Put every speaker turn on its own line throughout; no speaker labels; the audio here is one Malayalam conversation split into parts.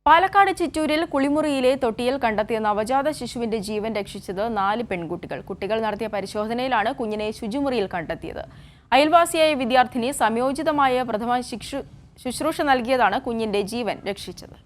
പാലക്കാട് ചിറ്റൂരിൽ കുളിമുറിയിലെ തൊട്ടിയിൽ കണ്ടെത്തിയ നവജാത ശിശുവിന്റെ ജീവൻ രക്ഷിച്ചത് 4 പെൺകുട്ടികൾ. കുട്ടികൾ നടത്തിയ പരിശോധനയിലാണ് കുഞ്ഞിനെ ശുചിമുറിയിൽ കണ്ടെത്തിയത്. അയൽവാസിയായ വിദ്യാർത്ഥിനി സംയോജിതമായ പ്രഥമ ശുശ്രൂഷ നൽകിയതാണ് കുഞ്ഞിന്റെ ജീവൻ രക്ഷിച്ചത്.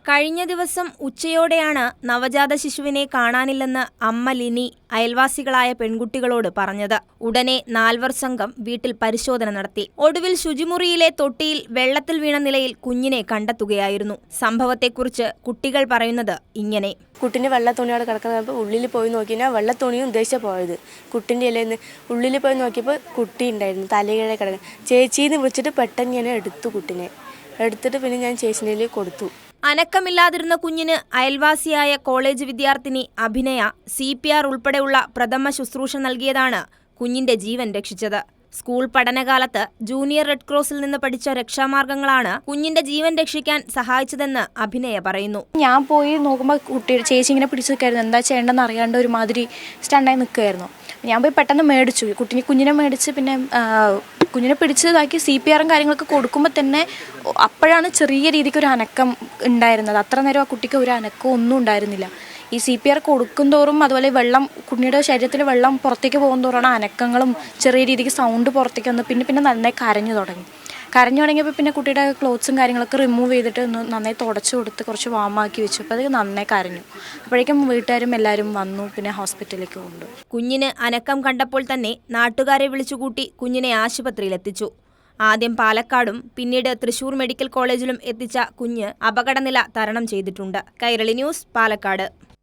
കഴിഞ്ഞ ദിവസം ഉച്ചയോടെയാണ് നവജാത ശിശുവിനെ കാണാനില്ലെന്ന് അമ്മ ലിനി അയൽവാസികളായ പെൺകുട്ടികളോട് പറഞ്ഞത്. ഉടനെ 4 സംഘം വീട്ടിൽ പരിശോധന നടത്തി. ഒടുവിൽ ശുചിമുറിയിലെ തൊട്ടിയിൽ വെള്ളത്തിൽ വീണ നിലയിൽ കുഞ്ഞിനെ കണ്ടെത്തുകയായിരുന്നു. സംഭവത്തെക്കുറിച്ച് കുട്ടികൾ പറയുന്നത് ഇങ്ങനെ:
കുട്ടിൻ്റെ വെള്ള തുണിയോടെ കിടക്കുന്നപ്പോൾ ഉള്ളിൽ പോയി നോക്കിയാൽ വെള്ള തുണിയും ഉദ്ദേശിച്ചാൽ പോയത്. കുട്ടിൻ്റെ ഇലയിൽ നിന്ന് ഉള്ളിൽ പോയി നോക്കിയപ്പോൾ കുട്ടി ഉണ്ടായിരുന്നു, തലകീഴെ കിടക്കാൻ. ചേച്ചീന്ന് വിളിച്ചിട്ട് പെട്ടെന്ന് ഞാൻ എടുത്തിട്ട് പിന്നെ ഞാൻ ചേച്ചിൻ്റെ കൊടുത്തു.
അനക്കമില്ലാതിരുന്ന കുഞ്ഞിന് അയൽവാസിയായ കോളേജ് വിദ്യാർത്ഥിനി അഭിനയ CPR ഉൾപ്പെടെയുള്ള പ്രഥമ ശുശ്രൂഷ നൽകിയതാണ് കുഞ്ഞിന്റെ ജീവൻ രക്ഷിച്ചത്. സ്കൂൾ പഠനകാലത്ത് ജൂനിയർ റെഡ് ക്രോസിൽ നിന്ന് പഠിച്ച രക്ഷാമാർഗങ്ങളാണ് കുഞ്ഞിന്റെ ജീവൻ രക്ഷിക്കാൻ സഹായിച്ചതെന്ന് അഭിനയ പറയുന്നു.
ഞാൻ പോയി നോക്കുമ്പോൾ ചേച്ചി ഇങ്ങനെ പിടിച്ചു നിൽക്കായിരുന്നു. എന്താ ചെയ്യേണ്ടെന്ന് അറിയാണ്ട് ഒരുമാതിരി സ്റ്റണ്ടായി നിൽക്കുമായിരുന്നു. ഞാൻ പോയി പെട്ടെന്ന് മേടിച്ചു കുഞ്ഞിനെ മേടിച്ച് പിന്നെ കുഞ്ഞിനെ പിടിച്ചതാക്കി CPRും കാര്യങ്ങളൊക്കെ കൊടുക്കുമ്പോൾ തന്നെ അപ്പോഴാണ് ചെറിയ രീതിക്ക് ഒരു അനക്കം ഉണ്ടായിരുന്നത്. അത്ര നേരം ആ കുട്ടിക്ക് ഒരു അനക്കം ഒന്നും ഉണ്ടായിരുന്നില്ല. ഈ CPR കൊടുക്കും തോറും അതുപോലെ വെള്ളം കുഞ്ഞിയുടെ ശരീരത്തിൽ വെള്ളം പുറത്തേക്ക് പോകും തോറാണ് അനക്കങ്ങളും ചെറിയ രീതിക്ക് സൗണ്ട് പുറത്തേക്ക് വന്ന് പിന്നെ നന്നായി കരഞ്ഞു തുടങ്ങിയപ്പോൾ പിന്നെ കുട്ടിയുടെ ക്ലോത്ത്സും കാര്യങ്ങളൊക്കെ റിമൂവ് ചെയ്തിട്ട് നന്നായി തുടച്ചു കൊടുത്ത് കുറച്ച് വാമാക്കി വെച്ചു. അപ്പോൾ അത് നന്നായി കരഞ്ഞു. അപ്പോഴേക്കും വീട്ടുകാരും എല്ലാവരും വന്നു, പിന്നെ ഹോസ്പിറ്റലിലേക്ക് കൊണ്ടു.
കുഞ്ഞിന് അനക്കം കണ്ടപ്പോൾ തന്നെ നാട്ടുകാരെ വിളിച്ചുകൂട്ടി കുഞ്ഞിനെ ആശുപത്രിയിലെത്തിച്ചു. ആദ്യം പാലക്കാടും പിന്നീട് തൃശൂർ മെഡിക്കൽ കോളേജിലും എത്തിച്ച കുഞ്ഞ് അപകടനില തരണം ചെയ്തിട്ടുണ്ട്. കൈരളി ന്യൂസ്, പാലക്കാട്.